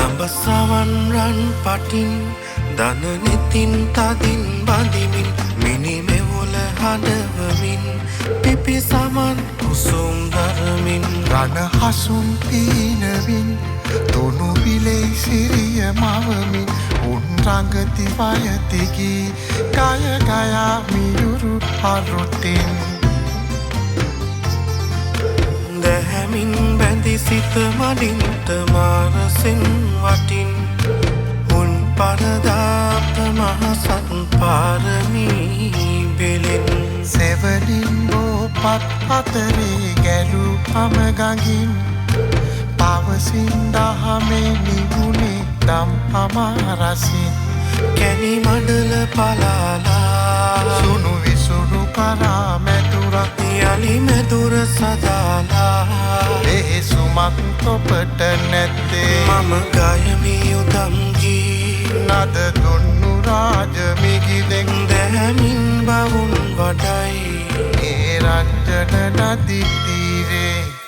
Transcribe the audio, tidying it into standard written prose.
ලඹසවන් රන් පටින් දන නෙතින් තදින් බඳිමින් මිනිමෙවොල හඬවමින් පිපි සමන් කුසුම් දරමින් රණ හසුන් පීනවින් තුනු විලේ සිරිය මවමින් උන් රඟති වයතිගී කය ගයා මියුරු අරුතින් දැහැමින් බැඳි සිත මඩින්ට මාරසෙන් වටින් උන් පරදාප මහසත් පාරමී බෙලෙන් සෙවනින් බෝපත් අතරේ ගැලු අමගඟින් පවසින් දහමේ නිගුණේ දම් අමාරසින් කැනි මඩල පලාලා සුණු විසුණු කරා මැදුරක් යලි මැදුර සදාලා එහෙසුමක් තොපට නැත්තේ මම ගයමි උදම්ගී නද දුන්නු රාජමිගිදෙක් දැහැමින් බවුන් වඩයි ඒ රංජන නදි තීරේ